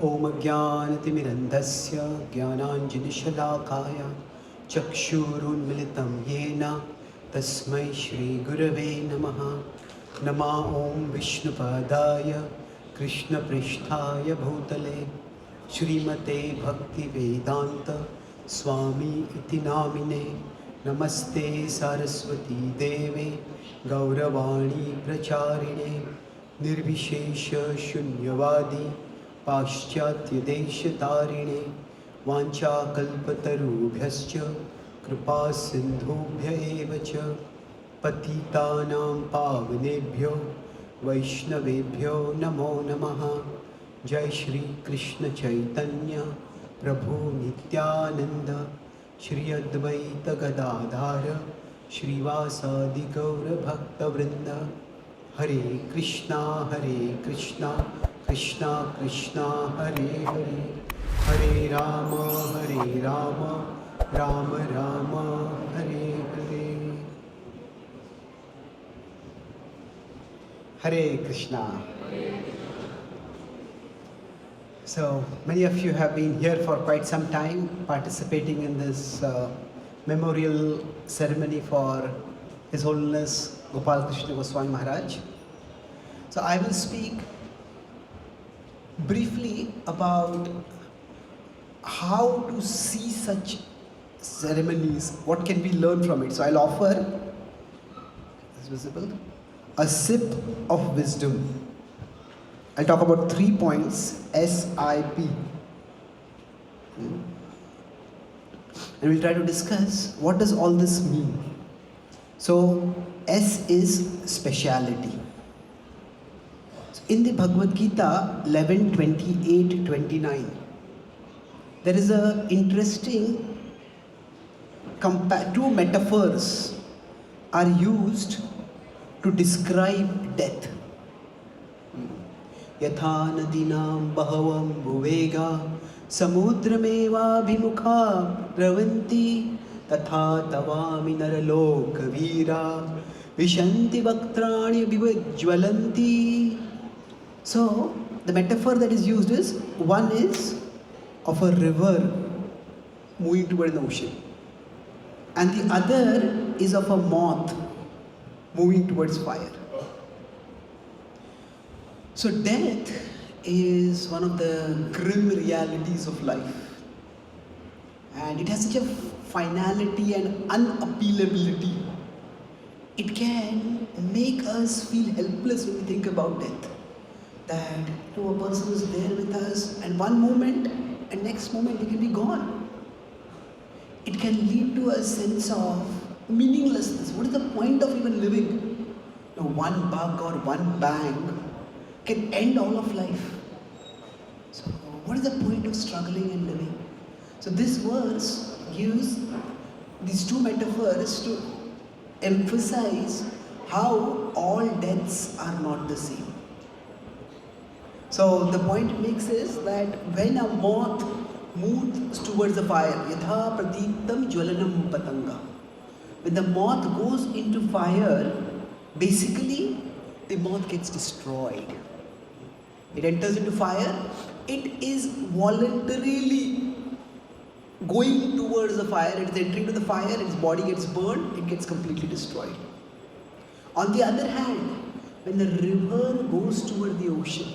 Om Jnanatimirandhasya Jnananjanashalakaya Chakshurunmilitam Yena Tasmai Shri Gurave Namaha. Nama Om Vishnupadaya Krishna Pristhaya Bhutale Shrimate Bhakti Vedanta Swami Iti Namine. Namaste Saraswati Deve Gauravani Pracharine Nirvishesha Shunyavadi Paschatya Desha Tarine Vancha Kalpatarubhyascha Kripa Sindhubhya Evacha Patitanam Pavanebhyo Vaishnavebhyo Namo Namaha. Jai Shri Krishna Chaitanya Prabhu Nityananda Shri Advaita Gadadhara Shrivasadi Gaura Bhakta Vrinda. Hare Krishna Krishna Krishna Hare Hare, Hare Rama Rama Rama Hare Hare. Hare Krishna. So many of you have been here for quite some time, participating in this memorial ceremony for His Holiness Gopal Krishna Goswami Maharaj. So I will speak briefly about how to see such ceremonies, what can we learn from it. So I'll offer, is visible, a sip of wisdom. I'll talk about 3 points, SIP. And we'll try to discuss what does all this mean. So S is speciality. In the Bhagavad-gita 11:28-29, there is a interesting two metaphors are used to describe death. Yatha nadinam bahavam bhuvega samudrameva bhimukha pravanti tatha tavami naraloka vira vishanti vaktrani vivajvalanti. So, the metaphor that is used is, one is of a river moving toward the ocean, and the other is of a moth moving towards fire. So, death is one of the grim realities of life, and it has such a finality and unappealability. It can make us feel helpless when we think about death. That a person is there with us, and one moment and next moment he can be gone. It can lead to a sense of meaninglessness. What is the point of even living? One bug or one bang can end all of life. So what is the point of struggling and living? So this verse gives these two metaphors to emphasize how all deaths are not the same. So the point it makes is that when a moth moves towards the fire, yatha pradiptam jwalanam patanga. When the moth goes into fire, basically the moth gets destroyed. It enters into fire, it is voluntarily going towards the fire, it is entering to the fire, its body gets burned, it gets completely destroyed. On the other hand, when the river goes toward the ocean,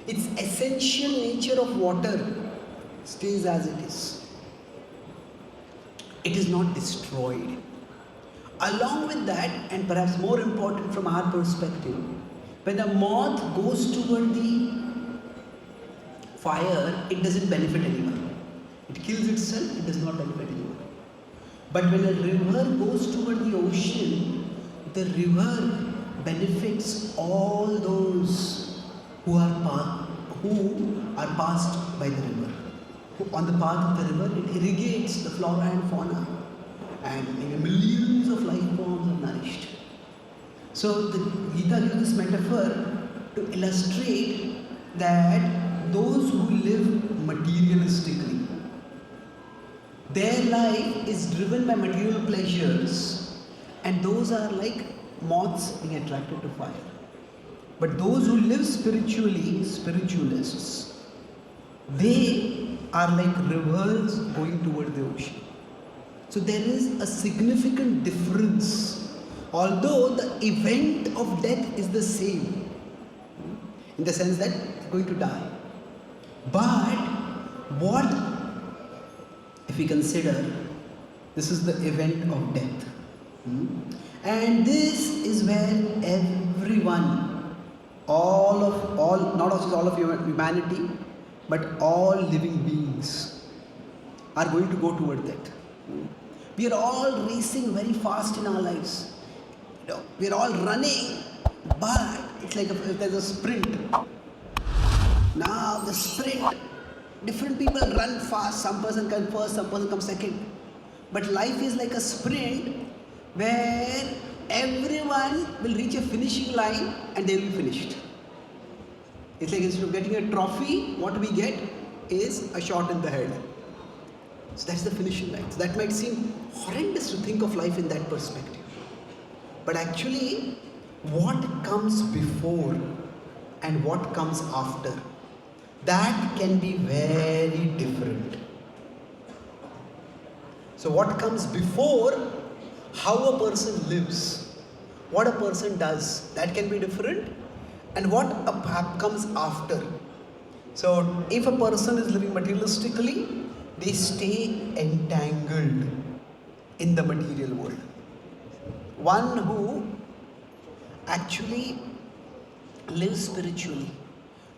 its essential nature of water stays as it is. It is not destroyed. Along with that, and perhaps more important from our perspective, when a moth goes toward the fire, it doesn't benefit anyone. It kills itself, it does not benefit anyone. But when a river goes toward the ocean, the river benefits all those who are passed by the river. On the path of the river, it irrigates the flora and fauna, and millions of life forms are nourished. So the Gita gives this metaphor to illustrate that those who live materialistically, their life is driven by material pleasures, and those are like moths being attracted to fire. But those who live spiritually, spiritualists, they are like rivers going toward the ocean. So there is a significant difference, although the event of death is the same, in the sense that they're going to die. But what if we consider this is the event of death? And this is where everyone, not just all of humanity, but all living beings are going to go toward that. We are all racing very fast in our lives. We are all running, but it's like if there's a sprint. Now the sprint, different people run fast. Some person comes first, some person comes second. But life is like a sprint where everyone will reach a finishing line and they will be finished. It's like instead of getting a trophy, what we get is a shot in the head. So that's the finishing line. So that might seem horrendous to think of life in that perspective. But actually, what comes before and what comes after, that can be very different. So what comes before, how a person lives, what a person does, that can be different. And what comes after. So if a person is living materialistically, they stay entangled in the material world. One who actually lives spiritually,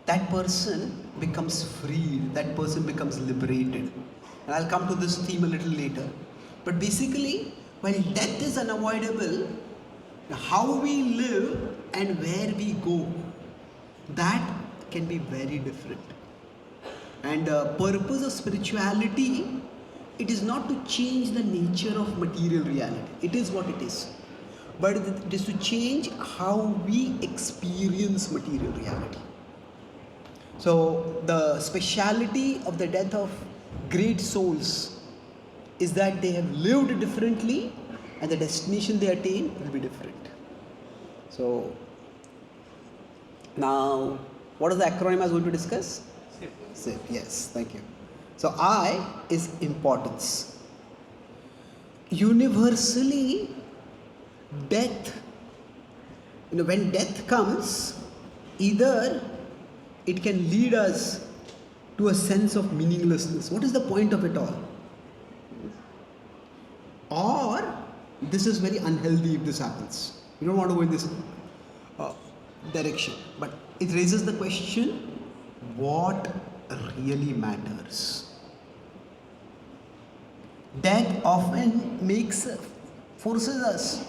that person becomes free, that person becomes liberated. And I'll come to this theme a little later. But basically, while death is unavoidable, how we live and where we go, that can be very different. And the purpose of spirituality, it is not to change the nature of material reality. It is what it is. But it is to change how we experience material reality. So the speciality of the death of great souls is that they have lived differently and the destination they attain will be different. So now, what is the acronym I was going to discuss? SIP. Yes, thank you. So I is importance. Universally, death, when death comes, either it can lead us to a sense of meaninglessness. What is the point of it all? Or this is very unhealthy if this happens. We don't want to go in this direction. But it raises the question, what really matters? Death often forces us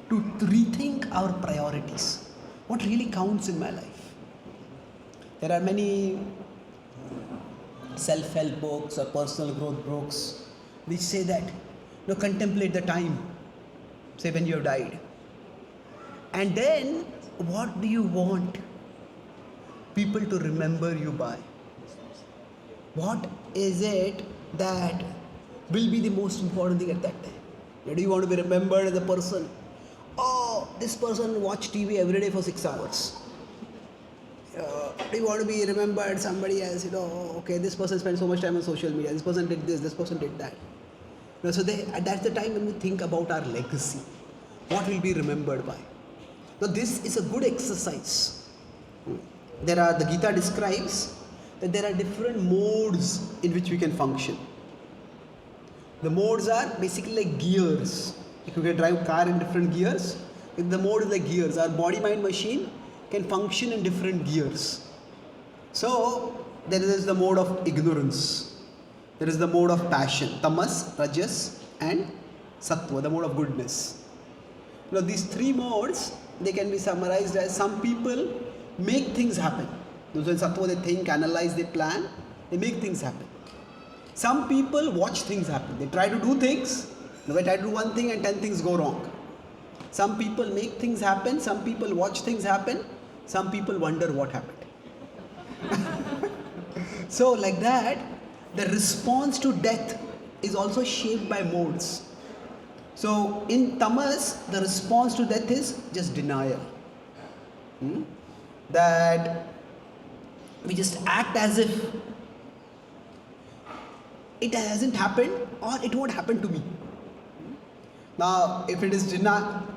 to rethink our priorities. What really counts in my life? There are many self-help books or personal growth books which say that, contemplate the time, say when you have died. And then, what do you want people to remember you by? What is it that will be the most important thing at that time? Do you want to be remembered as a person? Oh, this person watched TV every day for 6 hours. Do you want to be remembered somebody as, okay, this person spent so much time on social media, this person did this person did that. So that's the time when we think about our legacy. What will be remembered by? Now this is a good exercise. The Gita describes that there are different modes in which we can function. The modes are basically like gears. If you can drive a car in different gears, the mode is like gears. Our body-mind machine can function in different gears. So there is the mode of ignorance. There is the mode of passion, tamas, rajas and sattva, the mode of goodness. These three modes, they can be summarized as some people make things happen. Those in sattva, they think, analyze, they plan, they make things happen. Some people watch things happen. They try to do things, they try to do one thing and 10 things go wrong. Some people make things happen, some people watch things happen, some people wonder what happened. So like that, the response to death is also shaped by modes. So in tamas, the response to death is just denial. That we just act as if it hasn't happened or it won't happen to me. Now, if it is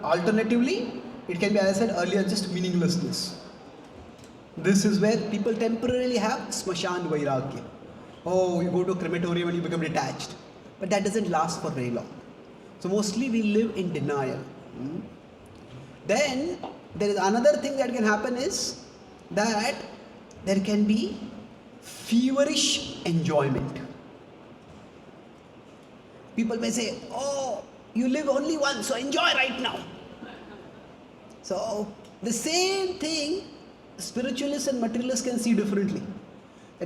alternatively, it can be, as I said earlier, just meaninglessness. This is where people temporarily have smashan vairagya. Oh, you go to a crematorium and you become detached. But that doesn't last for very long. So mostly we live in denial. Then there is another thing that can happen is that there can be feverish enjoyment. People may say, oh, you live only once, so enjoy right now. So the same thing spiritualists and materialists can see differently.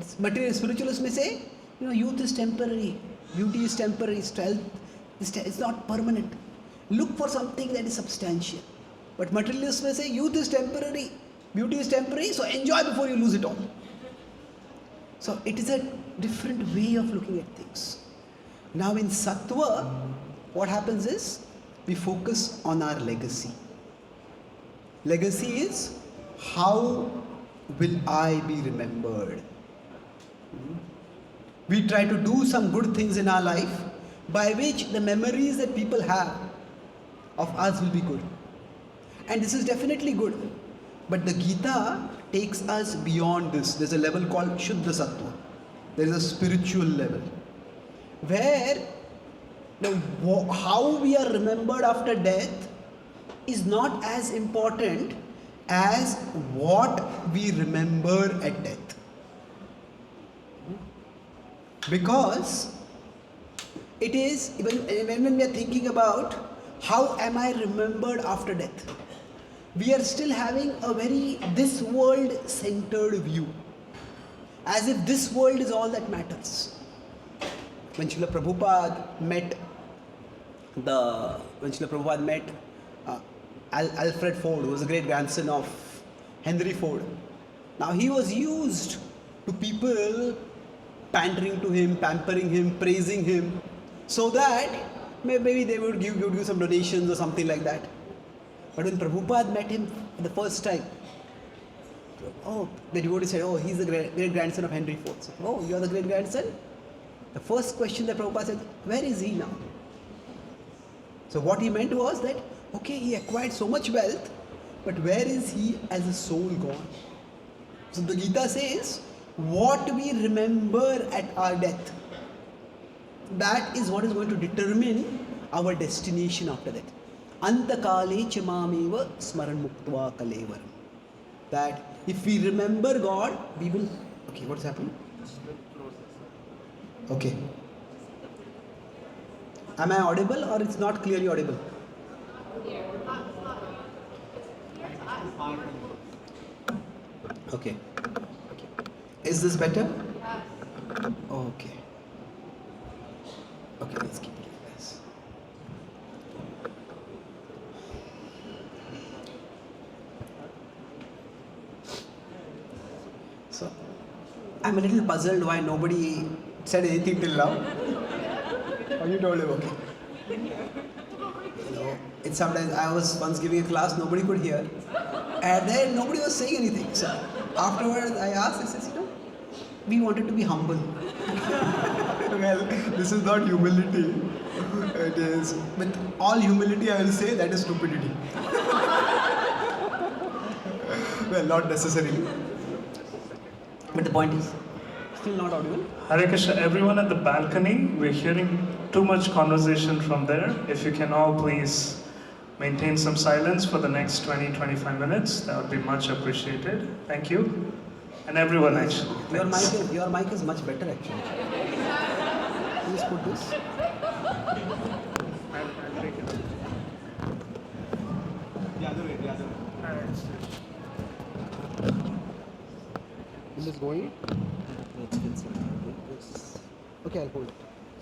Spiritualists may say, youth is temporary, beauty is temporary, strength it's not permanent. Look for something that is substantial. But materialists may say, youth is temporary, beauty is temporary, so enjoy before you lose it all. So it is a different way of looking at things. Now in Sattva, what happens is, we focus on our legacy. Legacy is, how will I be remembered? We try to do some good things in our life by which the memories that people have of us will be good. And this is definitely good. But the Gita takes us beyond this. There's a level called Shuddha Sattva. There is a spiritual level where how we are remembered after death is not as important as what we remember at death. Because it is, when we are thinking about how am I remembered after death, we are still having a very this world centered view, as if this world is all that matters. When Srila Prabhupada met Alfred Ford, who was a great grandson of Henry Ford. Now he was used to people pandering to him, pampering him, praising him, so that maybe they would give some donations or something like that. But when Prabhupada met him for the first time, the devotee said, oh, he's the great grandson of Henry Ford. So, oh, you're the great grandson? The first question that Prabhupada said, where is he now? So what he meant was that, okay, he acquired so much wealth, but where is he as a soul gone? So the Gita says, what we remember at our death, that is what is going to determine our destination after that. Antakale chamameva smaran muktva kalevaram. That if we remember God, we will... Okay, what's happening? Okay. Am I audible or it's not clearly audible? Okay. Is this better? Okay. Okay, let's keep it like this. So, I'm a little puzzled why nobody said anything till now. Oh, you told him, okay. It's sometimes, I was once giving a class, nobody could hear. And then nobody was saying anything. So afterwards I asked, I said, we wanted to be humble. Well, this is not humility. It is, with all humility I will say, that is stupidity. Well, not necessarily. But the point is, still not audible. Hare Krishna, everyone at the balcony, we're hearing too much conversation from there. If you can all please maintain some silence for the next 20-25 minutes, that would be much appreciated. Thank you. And everyone actually. Your mic is much better actually. Please put this. I'll take it. The other way. Is this going? Okay, I'll hold it.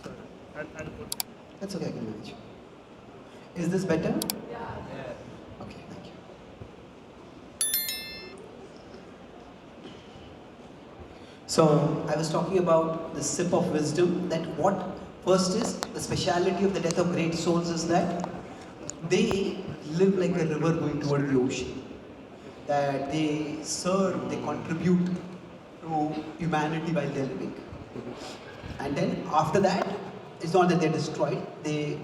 Sorry. I'll put it. That's okay, I can manage. Is this better? Yeah. Okay, thank you. So, I was talking about the sip of wisdom, that what first is, the speciality of the death of great souls is that they live like a river going toward the ocean. That they serve, they contribute to humanity while they're living. And then after that, it's not that they're destroyed, they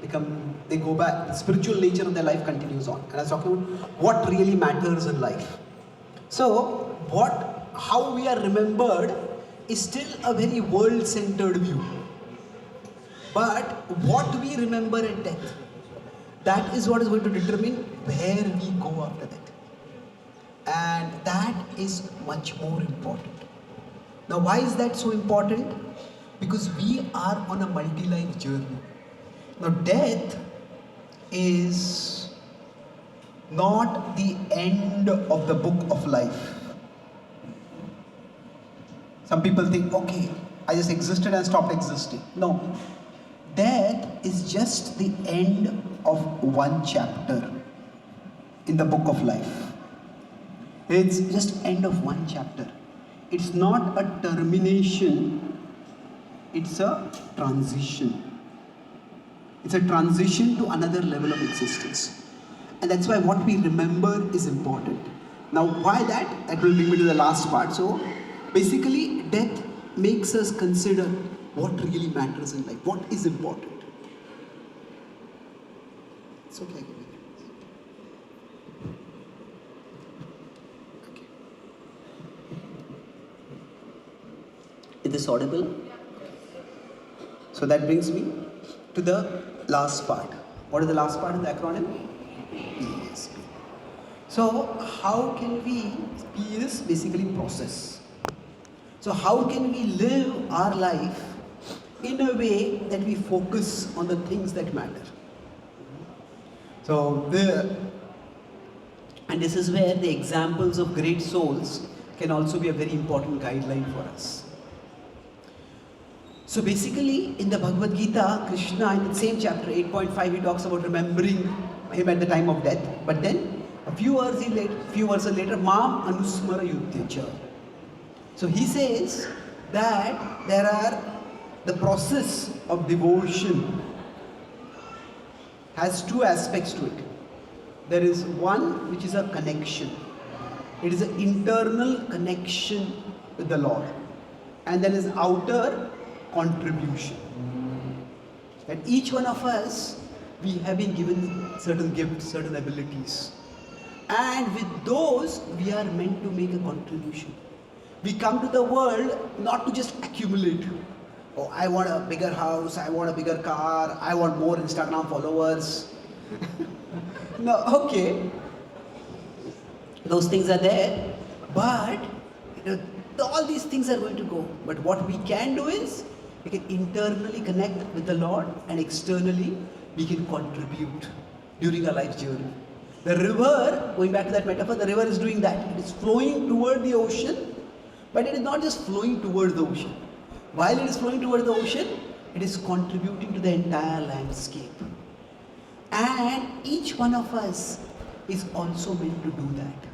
go back, the spiritual nature of their life continues on. And I was talking about what really matters in life. So, how we are remembered is still a very world-centered view. But what we remember at death, that is what is going to determine where we go after that. And that is much more important. Now, why is that so important? Because we are on a multi-life journey. Now, death is not the end of the book of life. Some people think, okay, I just existed and stopped existing. No. Death is just the end of one chapter in the book of life. It's just end of one chapter. It's not a termination, it's a transition. It's a transition to another level of existence. And that's why what we remember is important. Now, why that? That will bring me to the last part. So, basically, death makes us consider what really matters in life, what is important. It's okay. Okay. Is this audible? So that brings me to the last part. What is the last part of the acronym? Yes. So how can we, P is basically process. So how can we live our life in a way that we focus on the things that matter? And this is where the examples of great souls can also be a very important guideline for us. So basically, in the Bhagavad-gita, Krishna, in the same chapter 8.5, he talks about remembering him at the time of death. But then, a few verses later, Mam Anusmara Yudhyacha. So he says that the process of devotion has two aspects to it. There is one which is a connection. It is an internal connection with the Lord. And there is outer contribution. And each one of us, we have been given certain gifts, certain abilities. And with those, we are meant to make a contribution. We come to the world not to just accumulate. Oh, I want a bigger house, I want a bigger car, I want more Instagram followers. No, okay. Those things are there, but all these things are going to go. But what we can do is, we can internally connect with the Lord, and externally, we can contribute during our life journey. The river, going back to that metaphor, the river is doing that. It is flowing toward the ocean, but it is not just flowing toward the ocean. While it is flowing toward the ocean, it is contributing to the entire landscape. And each one of us is also meant to do that.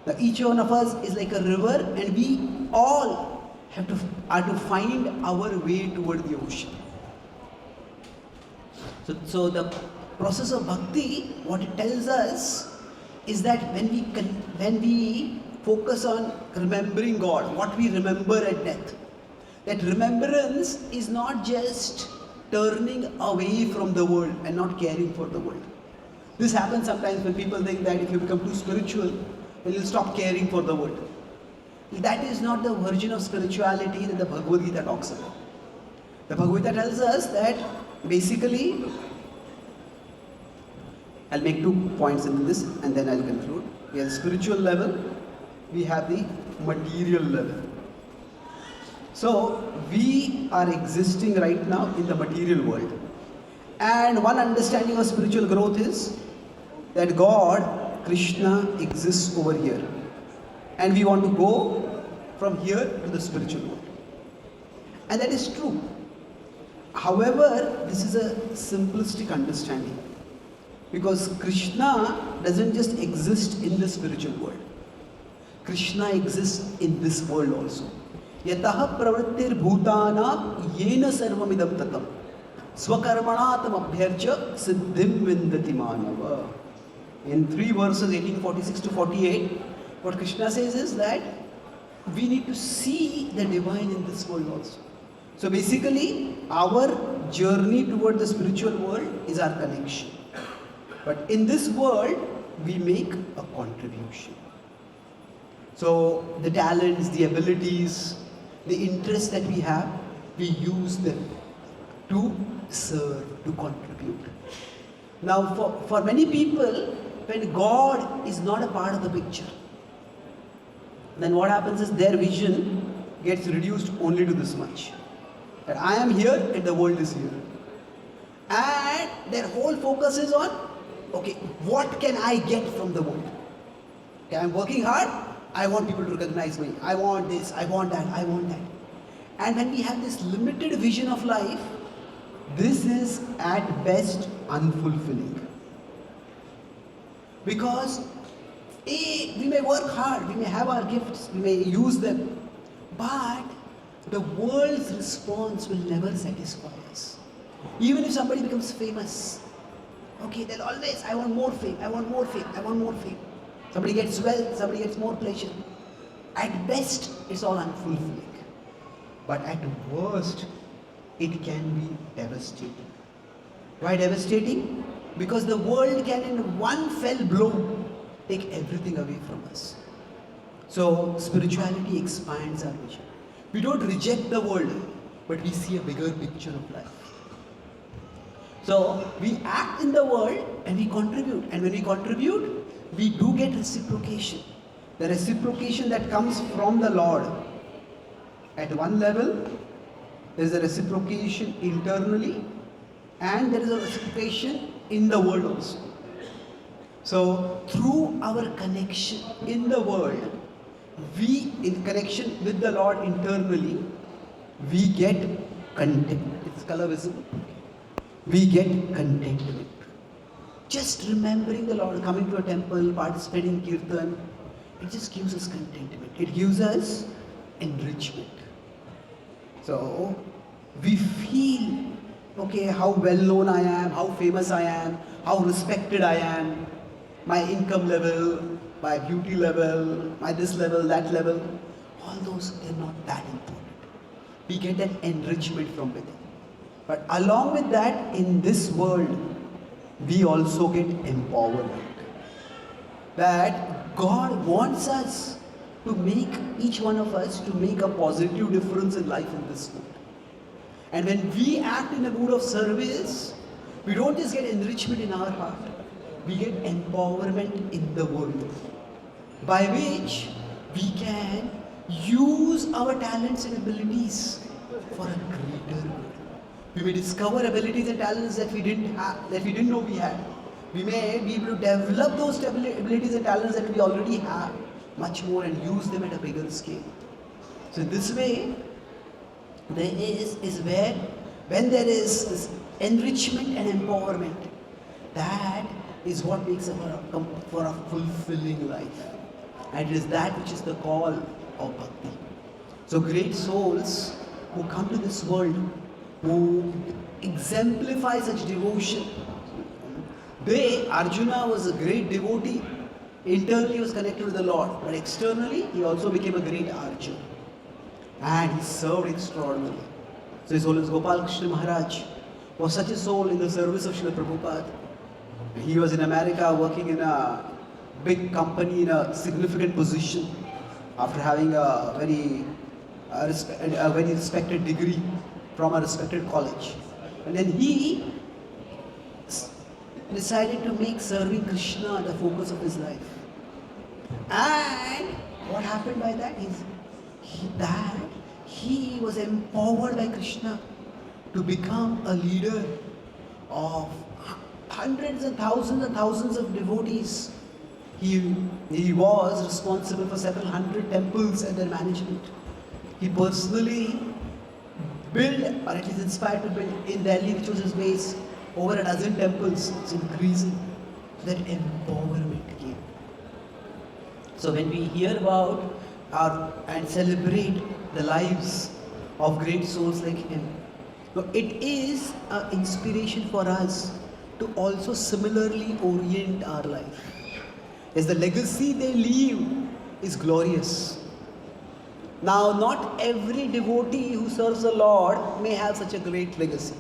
Now, each one of us is like a river, and we all are to find our way toward the ocean. So the process of bhakti, what it tells us is that when we focus on remembering God, what we remember at death, that remembrance is not just turning away from the world and not caring for the world. This happens sometimes when people think that if you become too spiritual, then you'll stop caring for the world. That is not the version of spirituality that the Bhagavad-gita talks about. The Bhagavad-gita tells us that basically, I'll make 2 points in this and then I'll conclude. We have the spiritual level, we have the material level. So, we are existing right now in the material world. And one understanding of spiritual growth is that God, Krishna, exists over here. And we want to go from here to the spiritual world. And that is true. However, this is a simplistic understanding. Because Krishna doesn't just exist in the spiritual world. Krishna exists in this world also. Yataha pravrittir bhutana yena sarvamidam tatam swakarmanatam abhyarcha siddhim vindati manava. In 3 verses 1846 to 48, what Krishna says is that we need to see the divine in this world also. So basically, our journey toward the spiritual world is our connection. But in this world, we make a contribution. So the talents, the abilities, the interests that we have, we use them to serve, to contribute. Now for many people, when God is not a part of the picture, then what happens is their vision gets reduced only to this much. That I am here and the world is here. And their whole focus is on, okay, what can I get from the world? Okay, I'm working hard, I want people to recognize me. I want this, I want that, I want that. And when we have this limited vision of life, this is at best unfulfilling. Because we may work hard, we may have our gifts, we may use them, but the world's response will never satisfy us. Even if somebody becomes famous, okay, they'll always, I want more fame, I want more fame, I want more fame. Somebody gets wealth, somebody gets more pleasure. At best, it's all unfulfilling. But at worst, it can be devastating. Why devastating? Because the world can in one fell blow take everything away from us. So spirituality expands our vision. We don't reject the world, but we see a bigger picture of life. So we act in the world and we contribute. And when we contribute, we do get reciprocation. The reciprocation that comes from the Lord. At one level, there is a reciprocation internally, and there is a reciprocation in the world also. So through our connection in the world, we, in connection with the Lord internally, we get contentment. It's color visible. We get contentment. Just remembering the Lord, coming to a temple, participating in Kirtan, it just gives us contentment. It gives us enrichment. So we feel, okay, how well known I am, how famous I am, how respected I am, my income level, my beauty level, my this level, that level, all those, they're not that important. We get that enrichment from within. But along with that, in this world, we also get empowerment. That God wants us to make, each one of us, to make a positive difference in life in this world. And when we act in a mood of service, we don't just get enrichment in our heart, we get empowerment in the world, by which we can use our talents and abilities for a greater good. We may discover abilities and talents that we didn't have, that we didn't know we had. We may be able to develop those abilities and talents that we already have much more and use them at a bigger scale. So in this way, there is where, when there is this enrichment and empowerment, that is what makes for a fulfilling life. And it is that which is the call of bhakti. So great souls who come to this world, who exemplify such devotion, Arjuna was a great devotee. Internally he was connected with the Lord, but externally he also became a great archer. And he served extraordinarily. So his Holiness Gopal Krishna Maharaj was such a soul in the service of Srila Prabhupada. He was in America working in a big company in a significant position after having a very respected degree from a respected college. And then he decided to make serving Krishna the focus of his life. And what happened by that is he was empowered by Krishna to become a leader of hundreds and thousands of devotees. He was responsible for several hundred temples and their management. He personally built, or at least inspired to build, in Delhi, which was his base, over a dozen temples. It's increasing. That empowerment came. So when we hear about and celebrate the lives of great souls like him, it is an inspiration for us to also similarly orient our life. As the legacy they leave is glorious. Now, not every devotee who serves the Lord may have such a great legacy.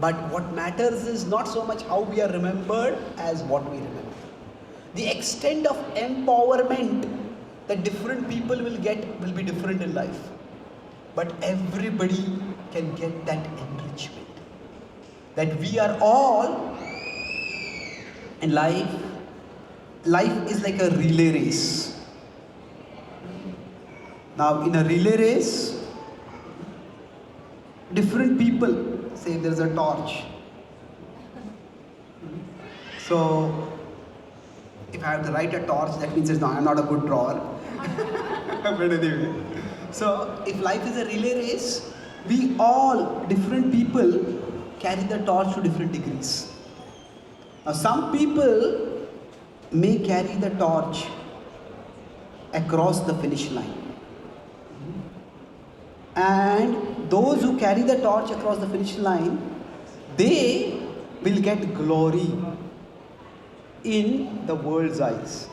But what matters is not so much how we are remembered as what we remember. The extent of empowerment that different people will get will be different in life. But everybody can get that enrichment. That we are all in life. Life is like a relay race. Now, in a relay race, different people, say there's a torch. So, if I have to light a torch, that means I'm not a good drawer. But anyway, so if life is a relay race, we all, different people, carry the torch to different degrees. Now, some people may carry the torch across the finish line. And those who carry the torch across the finish line, they will get glory in the world's eyes.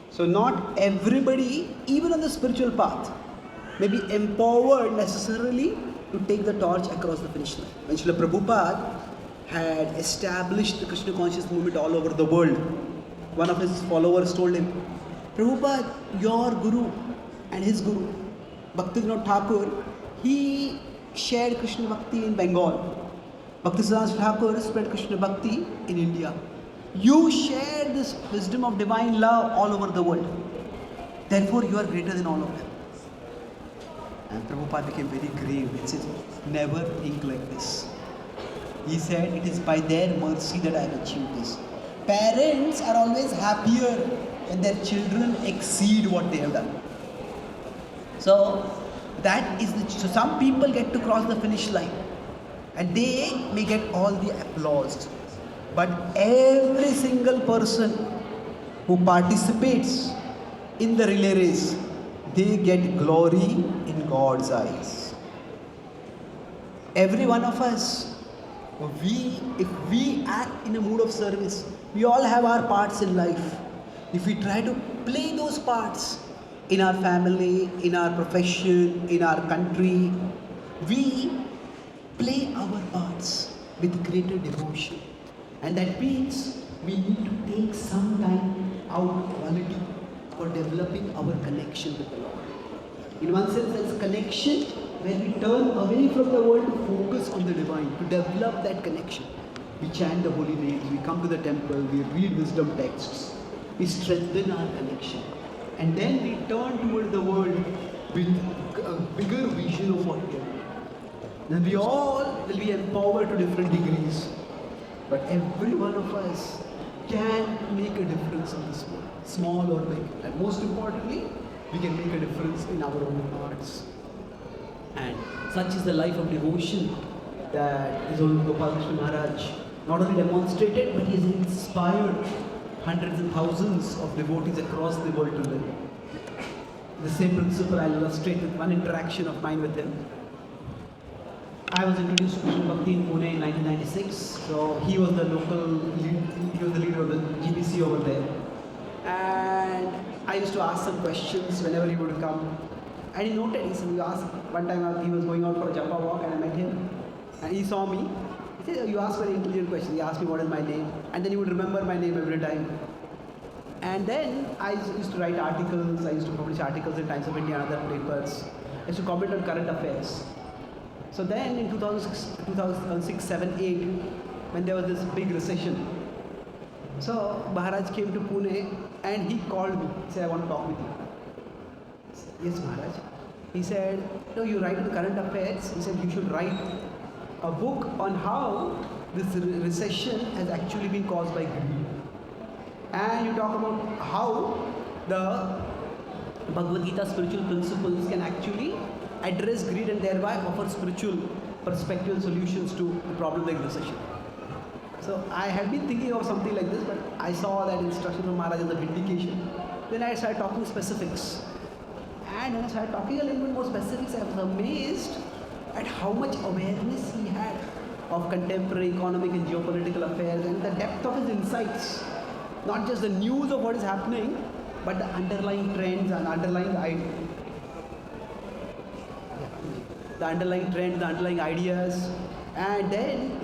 So not everybody, even on the spiritual path, may be empowered necessarily to take the torch across the finish line. When Srila Prabhupada had established the Krishna conscious movement all over the world, one of his followers told him, Prabhupada, your guru and his guru, Bhaktivinoda Thakur, he shared Krishna Bhakti in Bengal. Bhaktisiddhanta Thakur spread Krishna Bhakti in India. You share this wisdom of divine love all over the world. Therefore, you are greater than all of them. And Prabhupada became very grave. He said, never think like this. He said, it is by their mercy that I have achieved this. Parents are always happier when their children exceed what they have done. So, so some people get to cross the finish line and they may get all the applause. But every single person who participates in the relay race, they get glory in God's eyes. Every one of us, if we act in a mood of service, we all have our parts in life. If we try to play those parts in our family, in our profession, in our country, we play our parts with greater devotion. And that means we need to take some time out quality for developing our connection with the Lord. In one sense, there's connection where we turn away from the world to focus on the divine, to develop that connection. We chant the holy names, we come to the temple, we read wisdom texts, we strengthen our connection. And then we turn toward the world with a bigger vision of what we are doing. Then we all will be empowered to different degrees. But every one of us can make a difference in this world, small or big. And most importantly, we can make a difference in our own hearts. And such is the life of devotion that His Holiness Gopal Krishna Maharaj not only demonstrated, but he has inspired hundreds and thousands of devotees across the world to live. The same principle I'll illustrate with one interaction of mine with him. I was introduced to Krishna Bhakti in Pune in 1996. So he was the leader of the GBC over there. And I used to ask some questions whenever he would come. And he noted, he said, one time he was going out for a japa walk and I met him. And he saw me. He said, you asked very intelligent questions. He asked me what is my name. And then he would remember my name every time. And then I used to write articles. I used to publish articles in Times of India and other papers. I used to comment on current affairs. So then in 2006, 7, 8, when there was this big recession, so Maharaj came to Pune and he called me. He said, I want to talk with you. I said, yes, Maharaj. He said, no, you write the current affairs. He said, you should write a book on how this recession has actually been caused by greed. And you talk about how the Bhagavad-gita spiritual principles can actually address greed and thereby offer spiritual perspective solutions to the problem like recession. So I had been thinking of something like this, but I saw that instruction from Maharaj as a vindication. Then I started talking specifics. And when I started talking a little bit more specifics, I was amazed at how much awareness he had of contemporary economic and geopolitical affairs and the depth of his insights. Not just the news of what is happening, but the underlying trends and the underlying ideas. And then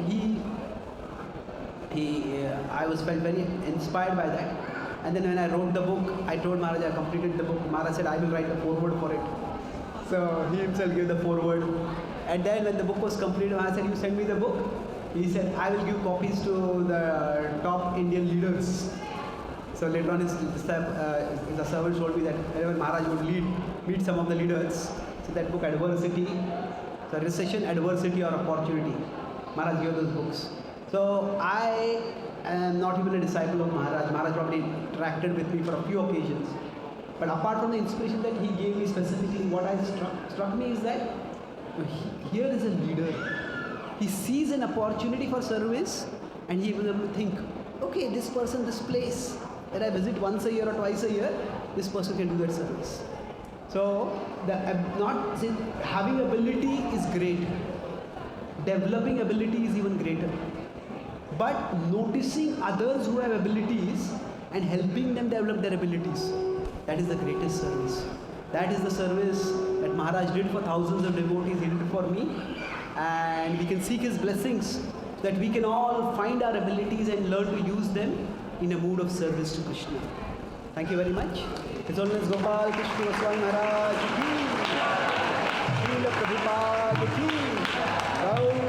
I was felt very inspired by that. And then when I wrote the book, I told Maharaj I completed the book. Maharaj said I will write the foreword for it. So he himself gave the foreword. And then when the book was completed, Maharaj said, you send me the book. He said, I will give copies to the top Indian leaders. So later on, the servant told me that whenever Maharaj would meet some of the leaders, so that book, Adversity, the Recession, Adversity or Opportunity, Maharaj gave those books. So I am not even a disciple of Maharaj. Maharaj probably interacted with me for a few occasions. But apart from the inspiration that he gave me specifically, what struck me is that here is a leader. He sees an opportunity for service and he will think, okay, this person, this place that I visit once a year or twice a year, this person can do that service. So having ability is great. Developing ability is even greater. But noticing others who have abilities and helping them develop their abilities, that is the greatest service. That is the service that Maharaj did for thousands of devotees. He did it for me. And we can seek his blessings so that we can all find our abilities and learn to use them in a mood of service to Krishna. Thank you very much. His Holiness Gopal Krishna Goswami Maharaj ki, Srila Prabhupada ki,